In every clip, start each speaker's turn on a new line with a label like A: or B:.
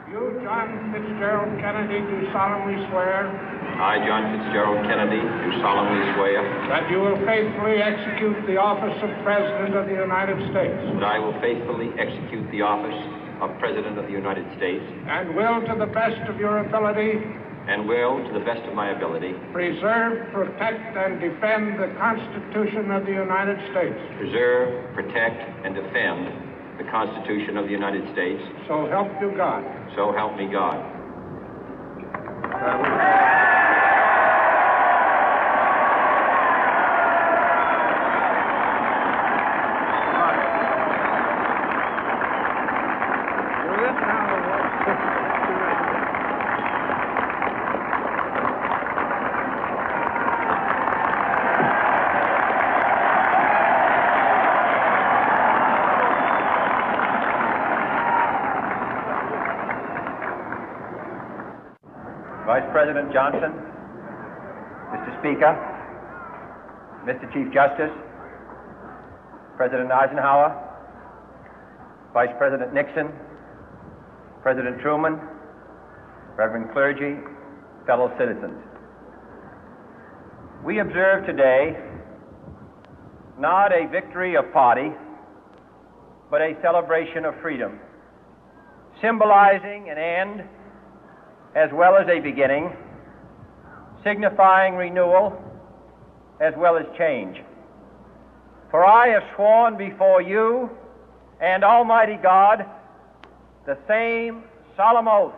A: You, John Fitzgerald Kennedy, do solemnly swear.
B: I, John Fitzgerald Kennedy, do solemnly swear.
A: That you will faithfully execute the office of President of the United States.
B: That I will faithfully execute the office of President of the United States.
A: And will, to the best of your ability.
B: And will, to the best of my ability.
A: Preserve, protect, and defend the Constitution of the United States.
B: Preserve, protect, and defend the Constitution of the United States.
A: So help you God.
B: So help me God.
C: Vice President Johnson, Mr. Speaker, Mr. Chief Justice, President Eisenhower, Vice President Nixon, President Truman, Reverend clergy, fellow citizens. We observe today not a victory of party, but a celebration of freedom, symbolizing an end as well as a beginning, signifying renewal as well as change. For I have sworn before you and Almighty God the same solemn oath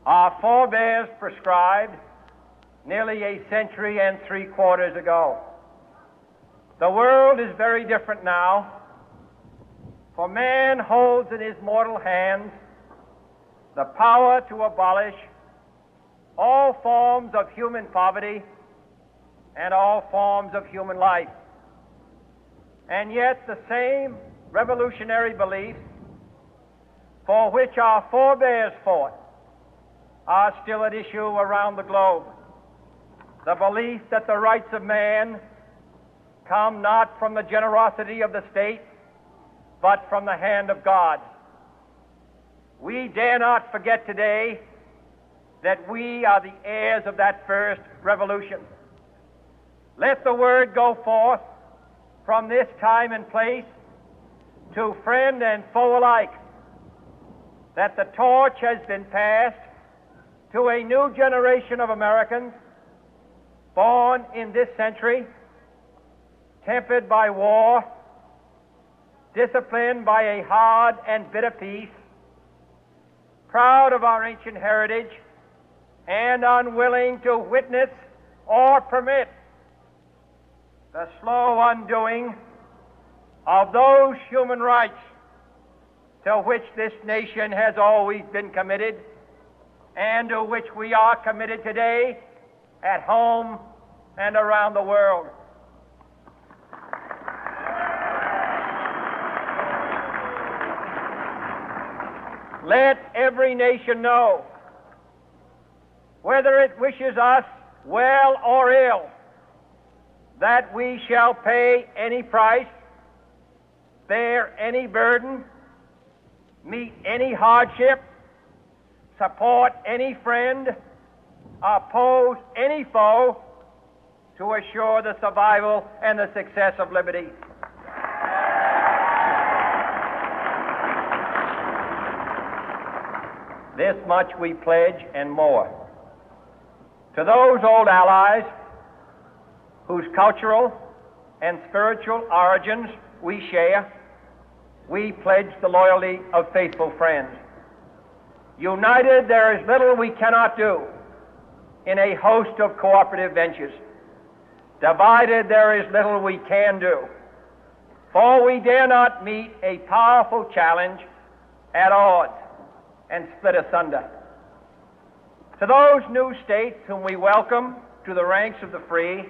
C: our forebears prescribed nearly a century and 3/4 ago. The world is very different now, for man holds in his mortal hands the power to abolish all forms of human poverty and all forms of human life. And yet the same revolutionary beliefs for which our forebears fought are still at issue around the globe. The belief that the rights of man come not from the generosity of the state, but from the hand of God. We dare not forget today that we are the heirs of that first revolution. Let the word go forth from this time and place to friend and foe alike that the torch has been passed to a new generation of Americans born in this century, tempered by war, disciplined by a hard and bitter peace, proud of our ancient heritage, and unwilling to witness or permit the slow undoing of those human rights to which this nation has always been committed and to which we are committed today at home and around the world. Let every nation know, whether it wishes us well or ill, that we shall pay any price, bear any burden, meet any hardship, support any friend, oppose any foe to assure the survival and the success of liberty. This much we pledge and more. To those old allies whose cultural and spiritual origins we share, we pledge the loyalty of faithful friends. United, there is little we cannot do in a host of cooperative ventures. Divided, there is little we can do, for we dare not meet a powerful challenge at odds and split asunder. To those new states whom we welcome to the ranks of the free,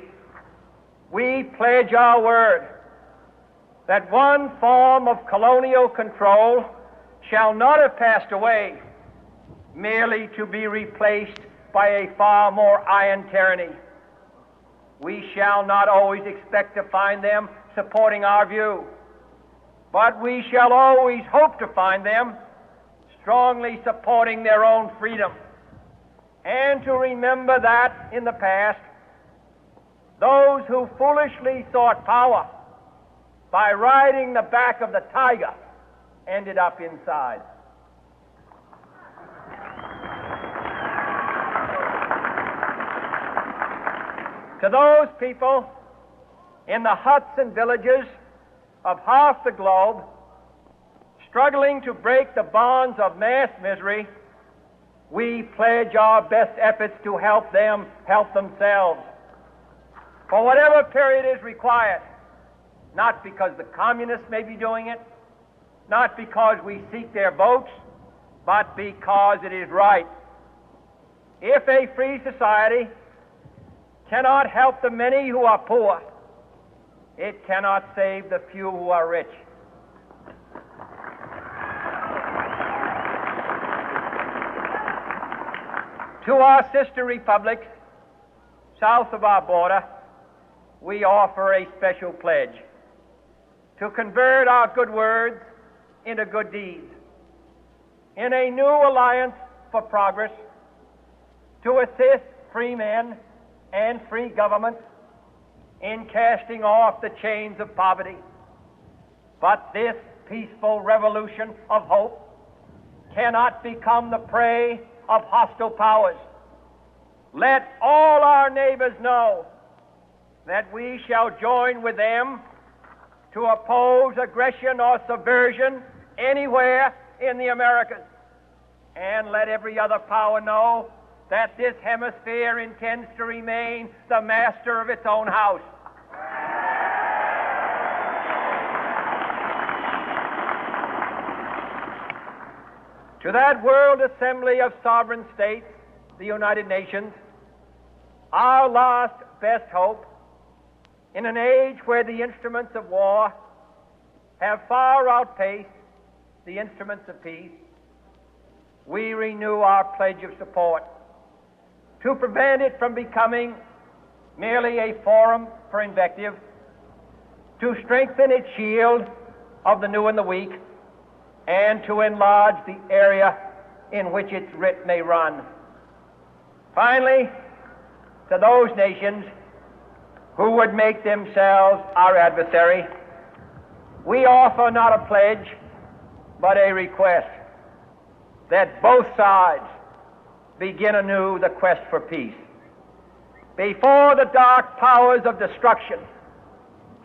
C: we pledge our word that one form of colonial control shall not have passed away, merely to be replaced by a far more iron tyranny. We shall not always expect to find them supporting our view, but we shall always hope to find them strongly supporting their own freedom, and to remember that in the past, those who foolishly sought power by riding the back of the tiger ended up inside. To those people in the huts and villages of half the globe struggling to break the bonds of mass misery, we pledge our best efforts to help them help themselves for whatever period is required, not because the communists may be doing it, not because we seek their votes, but because it is right. If a free society cannot help the many who are poor, it cannot save the few who are rich. To our sister republics south of our border, we offer a special pledge to convert our good words into good deeds, in a new alliance for progress, to assist free men and free governments in casting off the chains of poverty. But this peaceful revolution of hope cannot become the prey of hostile powers. Let all our neighbors know that we shall join with them to oppose aggression or subversion anywhere in the Americas. And let every other power know that this hemisphere intends to remain the master of its own house. To that World Assembly of Sovereign States, the United Nations, our last best hope, in an age where the instruments of war have far outpaced the instruments of peace, we renew our pledge of support to prevent it from becoming merely a forum for invective, to strengthen its shield of the new and the weak, and to enlarge the area in which its writ may run. Finally, to those nations who would make themselves our adversary, we offer not a pledge, but a request that both sides begin anew the quest for peace. Before the dark powers of destruction,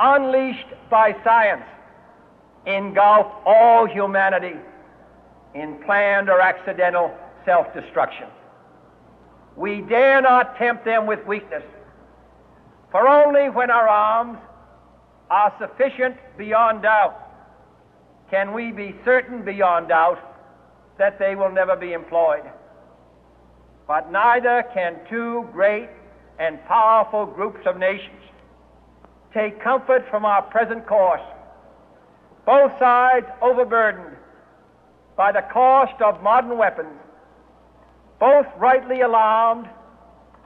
C: unleashed by science, engulf all humanity in planned or accidental self-destruction, we dare not tempt them with weakness, for only when our arms are sufficient beyond doubt can we be certain beyond doubt that they will never be employed. But neither can two great and powerful groups of nations take comfort from our present course, both sides overburdened by the cost of modern weapons, both rightly alarmed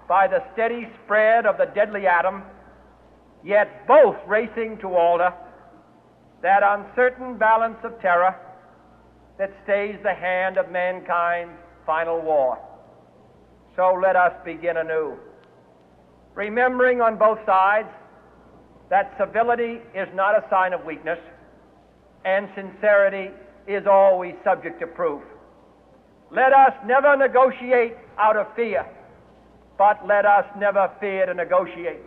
C: by the steady spread of the deadly atom, yet both racing to alter that uncertain balance of terror that stays the hand of mankind's final war. So let us begin anew, remembering on both sides that civility is not a sign of weakness, and sincerity is always subject to proof. Let us never negotiate out of fear, but let us never fear to negotiate.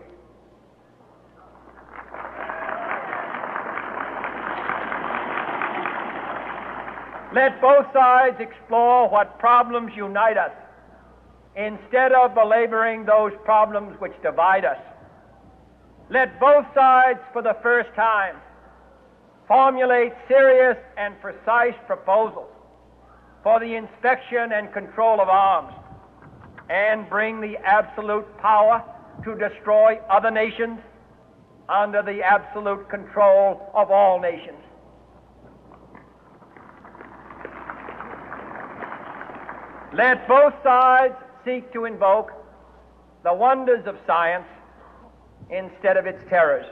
C: Let both sides explore what problems unite us, instead of belaboring those problems which divide us. Let both sides, for the first time, formulate serious and precise proposals for the inspection and control of arms, and bring the absolute power to destroy other nations under the absolute control of all nations. Let both sides seek to invoke the wonders of science instead of its terrors.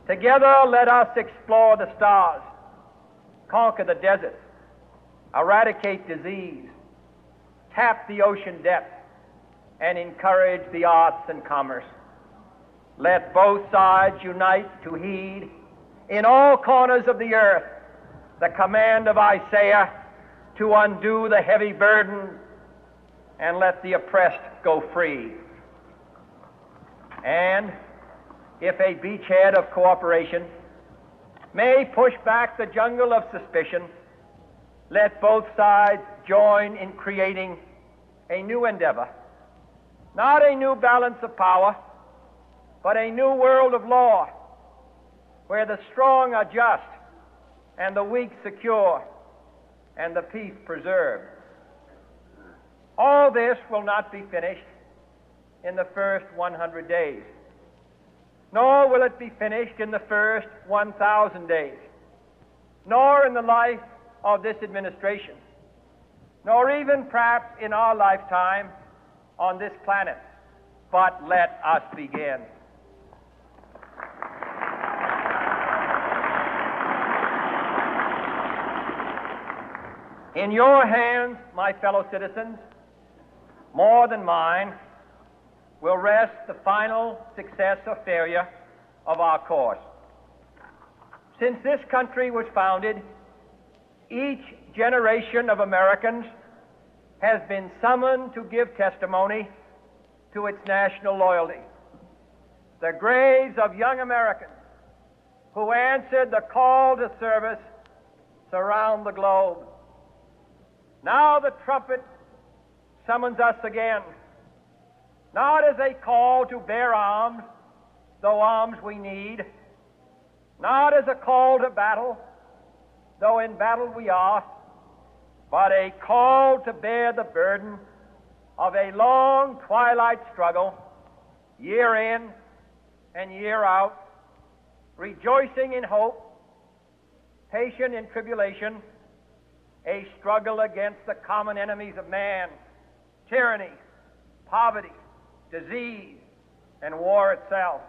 C: Together let us explore the stars, conquer the deserts, eradicate disease, tap the ocean depth, and encourage the arts and commerce. Let both sides unite to heed in all corners of the earth the command of Isaiah to undo the heavy burden and let the oppressed go free. And if a beachhead of cooperation may push back the jungle of suspicion, let both sides join in creating a new endeavor, not a new balance of power, but a new world of law, where the strong are just and the weak secure and the peace preserved. All this will not be finished in the first 100 days, nor will it be finished in the first 1,000 days, nor in the life of this administration, nor even perhaps in our lifetime on this planet. But let us begin. In your hands, my fellow citizens, more than mine, will rest the final success or failure of our course. Since this country was founded, each generation of Americans has been summoned to give testimony to its national loyalty. The graves of young Americans who answered the call to service surround the globe. Now the trumpet summons us again, not as a call to bear arms, though arms we need, not as a call to battle, though in battle we are, but a call to bear the burden of a long twilight struggle, year in and year out, rejoicing in hope, patient in tribulation, a struggle against the common enemies of man, tyranny, poverty, disease, and war itself.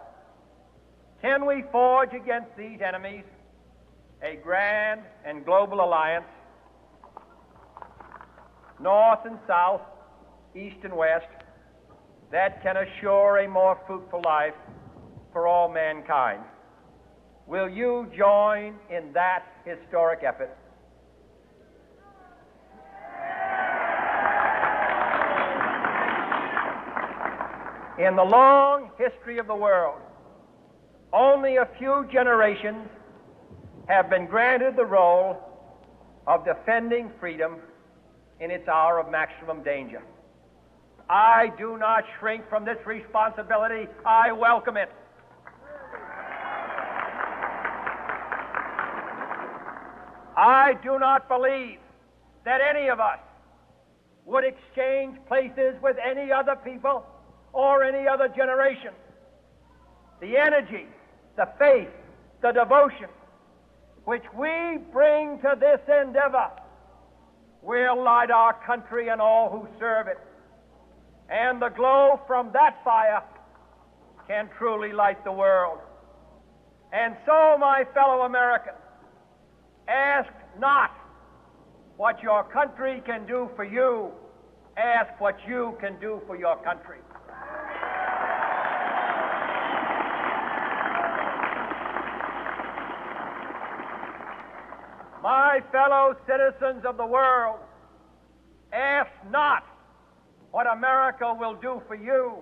C: Can we forge against these enemies a grand and global alliance, north and south, east and west, that can assure a more fruitful life for all mankind? Will you join in that historic effort? In the long history of the world, only a few generations have been granted the role of defending freedom in its hour of maximum danger. I do not shrink from this responsibility. I welcome it. I do not believe that any of us would exchange places with any other people or any other generation. The energy, the faith, the devotion which we bring to this endeavor will light our country and all who serve it. And the glow from that fire can truly light the world. And so, my fellow Americans, ask not what your country can do for you, ask what you can do for your country. My fellow citizens of the world, ask not what America will do for you,